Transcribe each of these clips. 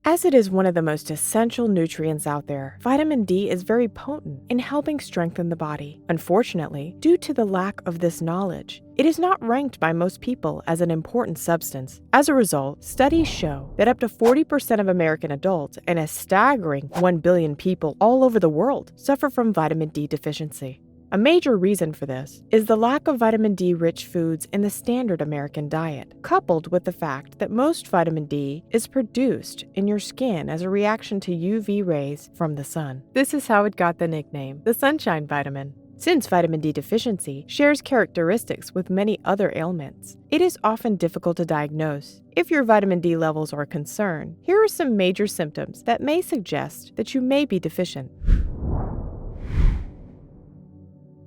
As it is one of the most essential nutrients out there, vitamin D is very potent in helping strengthen the body. Unfortunately, due to the lack of this knowledge, it is not ranked by most people as an important substance. As a result, studies show that up to 40% of American adults and a staggering 1 billion people all over the world suffer from vitamin D deficiency. A major reason for this is the lack of vitamin D-rich foods in the standard American diet, coupled with the fact that most vitamin D is produced in your skin as a reaction to UV rays from the sun. This is how it got the nickname, the sunshine vitamin. Since vitamin D deficiency shares characteristics with many other ailments, it is often difficult to diagnose. If your vitamin D levels are a concern, here are some major symptoms that may suggest that you may be deficient.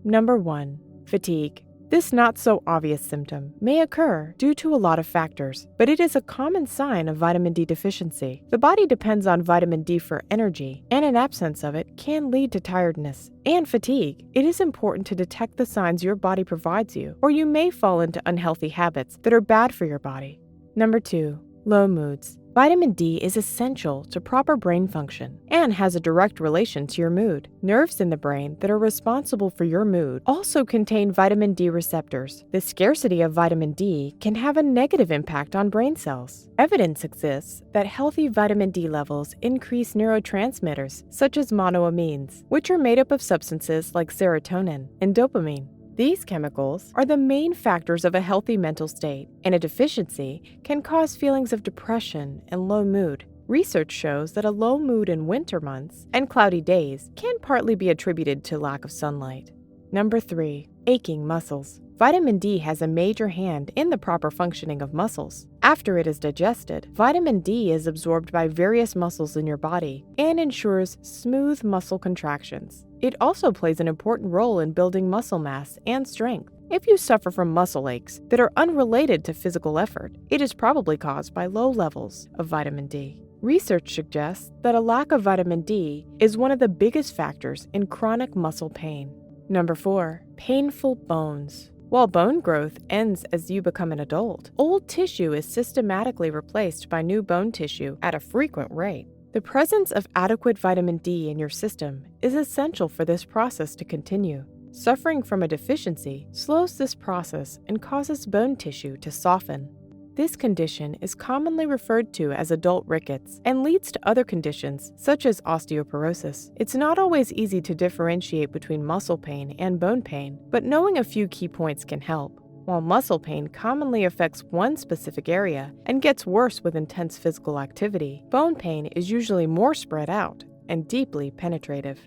Number 1. Fatigue. This not-so-obvious symptom may occur due to a lot of factors, but it is a common sign of vitamin D deficiency. The body depends on vitamin D for energy, and an absence of it can lead to tiredness and fatigue. It is important to detect the signs your body provides you, or you may fall into unhealthy habits that are bad for your body. Number 2. Low moods. Vitamin D is essential to proper brain function and has a direct relation to your mood. Nerves in the brain that are responsible for your mood also contain vitamin D receptors. The scarcity of vitamin D can have a negative impact on brain cells. Evidence exists that healthy vitamin D levels increase neurotransmitters such as monoamines, which are made up of substances like serotonin and dopamine. These chemicals are the main factors of a healthy mental state, and a deficiency can cause feelings of depression and low mood. Research shows that a low mood in winter months and cloudy days can partly be attributed to lack of sunlight. Number 3. Aching muscles. Vitamin D has a major hand in the proper functioning of muscles. After it is digested, vitamin D is absorbed by various muscles in your body and ensures smooth muscle contractions. It also plays an important role in building muscle mass and strength. If you suffer from muscle aches that are unrelated to physical effort, it is probably caused by low levels of vitamin D. Research suggests that a lack of vitamin D is one of the biggest factors in chronic muscle pain. Number 4. Painful bones. While bone growth ends as you become an adult, old tissue is systematically replaced by new bone tissue at a frequent rate. The presence of adequate vitamin D in your system is essential for this process to continue. Suffering from a deficiency slows this process and causes bone tissue to soften. This condition is commonly referred to as adult rickets and leads to other conditions such as osteoporosis. It's not always easy to differentiate between muscle pain and bone pain, but knowing a few key points can help. While muscle pain commonly affects one specific area and gets worse with intense physical activity, bone pain is usually more spread out and deeply penetrative.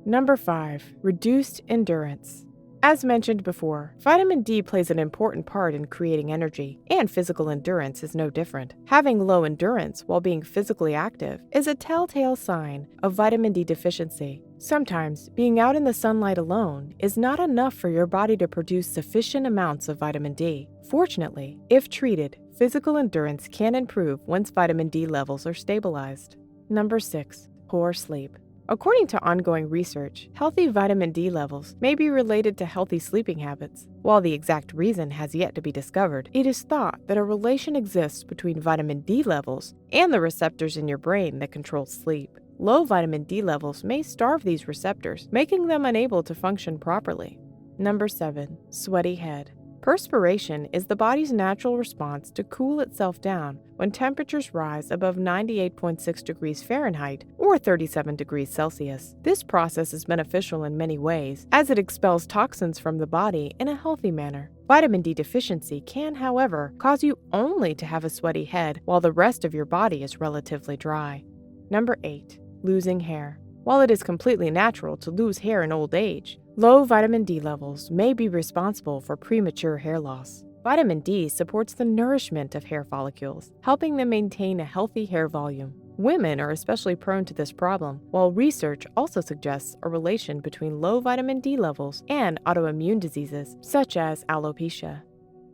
Number 5. Reduced endurance. As mentioned before, vitamin D plays an important part in creating energy, and physical endurance is no different. Having low endurance while being physically active is a telltale sign of vitamin D deficiency. Sometimes, being out in the sunlight alone is not enough for your body to produce sufficient amounts of vitamin D. Fortunately, if treated, physical endurance can improve once vitamin D levels are stabilized. Number 6. Poor sleep. According to ongoing research, healthy vitamin D levels may be related to healthy sleeping habits. While the exact reason has yet to be discovered, it is thought that a relation exists between vitamin D levels and the receptors in your brain that control sleep. Low vitamin D levels may starve these receptors, making them unable to function properly. Number 7. Sweaty head. Perspiration is the body's natural response to cool itself down when temperatures rise above 98.6 degrees Fahrenheit or 37 degrees Celsius. This process is beneficial in many ways, as it expels toxins from the body in a healthy manner. Vitamin D deficiency can, however, cause you only to have a sweaty head while the rest of your body is relatively dry. Number 8. Losing hair. While it is completely natural to lose hair in old age, low vitamin D levels may be responsible for premature hair loss. Vitamin D supports the nourishment of hair follicles, helping them maintain a healthy hair volume. Women are especially prone to this problem, while research also suggests a relation between low vitamin D levels and autoimmune diseases, such as alopecia.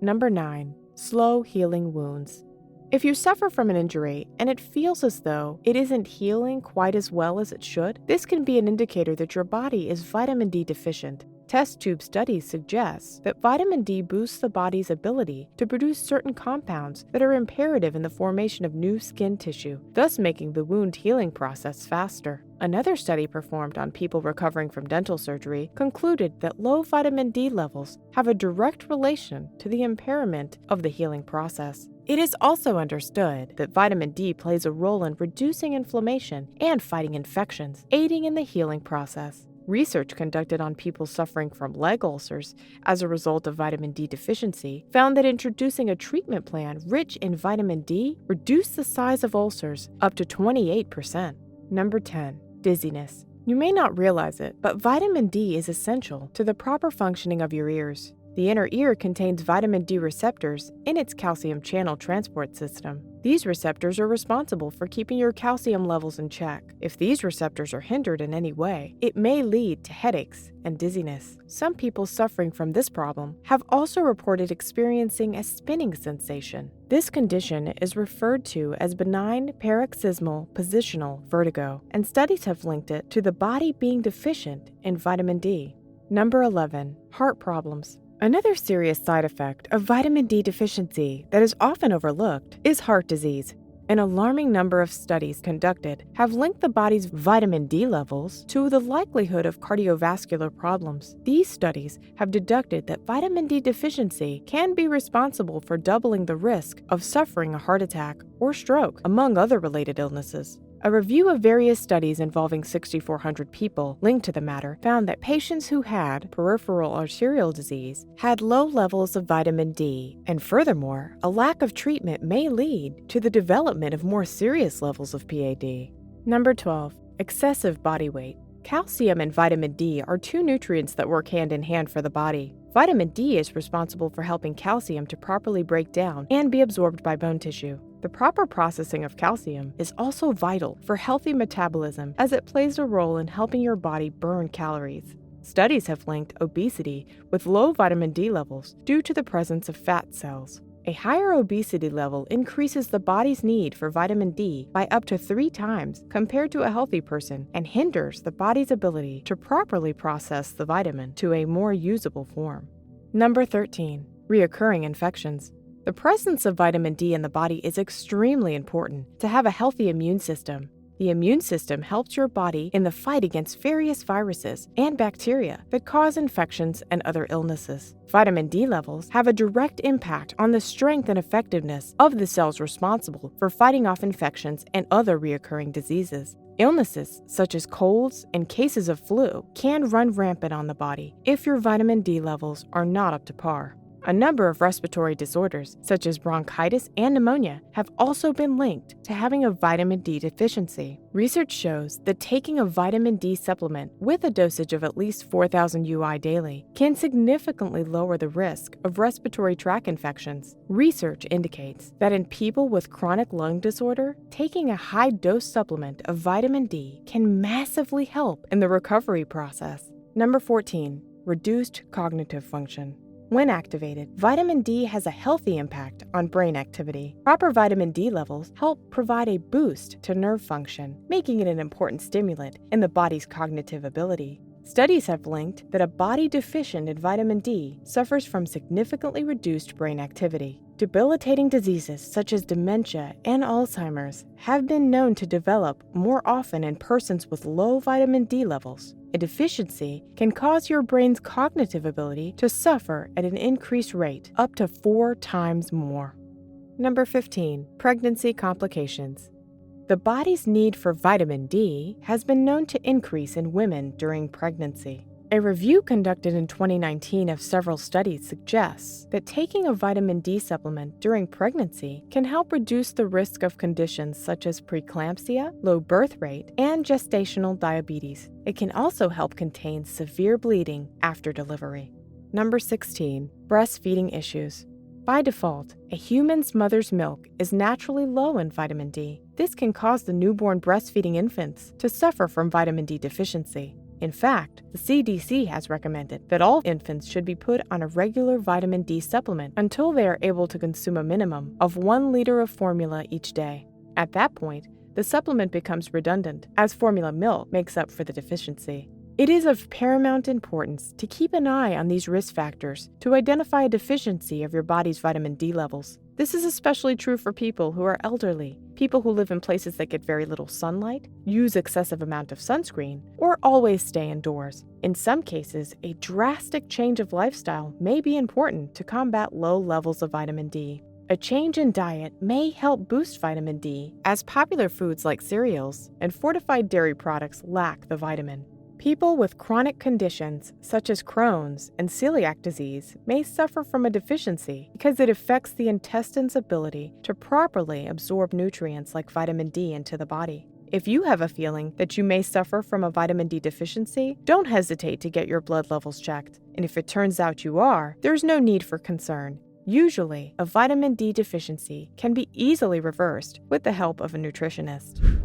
Number 9. Slow healing wounds. If you suffer from an injury and it feels as though it isn't healing quite as well as it should, this can be an indicator that your body is vitamin D deficient. Test tube studies suggest that vitamin D boosts the body's ability to produce certain compounds that are imperative in the formation of new skin tissue, thus making the wound healing process faster. Another study performed on people recovering from dental surgery concluded that low vitamin D levels have a direct relation to the impairment of the healing process. It is also understood that vitamin D plays a role in reducing inflammation and fighting infections, aiding in the healing process. Research conducted on people suffering from leg ulcers as a result of vitamin D deficiency found that introducing a treatment plan rich in vitamin D reduced the size of ulcers up to 28%. Number 10. Dizziness. You may not realize it, but vitamin D is essential to the proper functioning of your ears. The inner ear contains vitamin D receptors in its calcium channel transport system. These receptors are responsible for keeping your calcium levels in check. If these receptors are hindered in any way, it may lead to headaches and dizziness. Some people suffering from this problem have also reported experiencing a spinning sensation. This condition is referred to as benign paroxysmal positional vertigo, and studies have linked it to the body being deficient in vitamin D. Number 11. Heart problems. Another serious side effect of vitamin D deficiency that is often overlooked is heart disease. An alarming number of studies conducted have linked the body's vitamin D levels to the likelihood of cardiovascular problems. These studies have deduced that vitamin D deficiency can be responsible for doubling the risk of suffering a heart attack or stroke, among other related illnesses. A review of various studies involving 6,400 people linked to the matter found that patients who had peripheral arterial disease had low levels of vitamin D, and furthermore, a lack of treatment may lead to the development of more serious levels of PAD. Number 12. Excessive body weight. Calcium and vitamin D are two nutrients that work hand in hand for the body. Vitamin D is responsible for helping calcium to properly break down and be absorbed by bone tissue. The proper processing of calcium is also vital for healthy metabolism, as it plays a role in helping your body burn calories. Studies have linked obesity with low vitamin D levels due to the presence of fat cells. A higher obesity level increases the body's need for vitamin D by up to 3 times compared to a healthy person and hinders the body's ability to properly process the vitamin to a more usable form. Number 13. Reoccurring infections. The presence of vitamin D in the body is extremely important to have a healthy immune system. The immune system helps your body in the fight against various viruses and bacteria that cause infections and other illnesses. Vitamin D levels have a direct impact on the strength and effectiveness of the cells responsible for fighting off infections and other recurring diseases. Illnesses such as colds and cases of flu can run rampant on the body if your vitamin D levels are not up to par. A number of respiratory disorders, such as bronchitis and pneumonia, have also been linked to having a vitamin D deficiency. Research shows that taking a vitamin D supplement with a dosage of at least 4,000 UI daily can significantly lower the risk of respiratory tract infections. Research indicates that in people with chronic lung disorder, taking a high-dose supplement of vitamin D can massively help in the recovery process. Number 14. Reduced cognitive function. When activated, vitamin D has a healthy impact on brain activity. Proper vitamin D levels help provide a boost to nerve function, making it an important stimulant in the body's cognitive ability. Studies have linked that a body deficient in vitamin D suffers from significantly reduced brain activity. Debilitating diseases such as dementia and Alzheimer's have been known to develop more often in persons with low vitamin D levels. A deficiency can cause your brain's cognitive ability to suffer at an increased rate, up to 4 times more. Number 15. Pregnancy complications. The body's need for vitamin D has been known to increase in women during pregnancy. A review conducted in 2019 of several studies suggests that taking a vitamin D supplement during pregnancy can help reduce the risk of conditions such as preeclampsia, low birth rate, and gestational diabetes. It can also help contain severe bleeding after delivery. Number 16. Breastfeeding issues. By default, a human's mother's milk is naturally low in vitamin D. This can cause the newborn breastfeeding infants to suffer from vitamin D deficiency. In fact, the CDC has recommended that all infants should be put on a regular vitamin D supplement until they are able to consume a minimum of 1 liter of formula each day. At that point, the supplement becomes redundant, as formula milk makes up for the deficiency. It is of paramount importance to keep an eye on these risk factors to identify a deficiency of your body's vitamin D levels. This is especially true for people who are elderly, people who live in places that get very little sunlight, use excessive amount of sunscreen, or always stay indoors. In some cases, a drastic change of lifestyle may be important to combat low levels of vitamin D. A change in diet may help boost vitamin D, as popular foods like cereals and fortified dairy products lack the vitamin. People with chronic conditions such as Crohn's and celiac disease may suffer from a deficiency because it affects the intestine's ability to properly absorb nutrients like vitamin D into the body. If you have a feeling that you may suffer from a vitamin D deficiency, don't hesitate to get your blood levels checked. And if it turns out you are, there's no need for concern. Usually, a vitamin D deficiency can be easily reversed with the help of a nutritionist.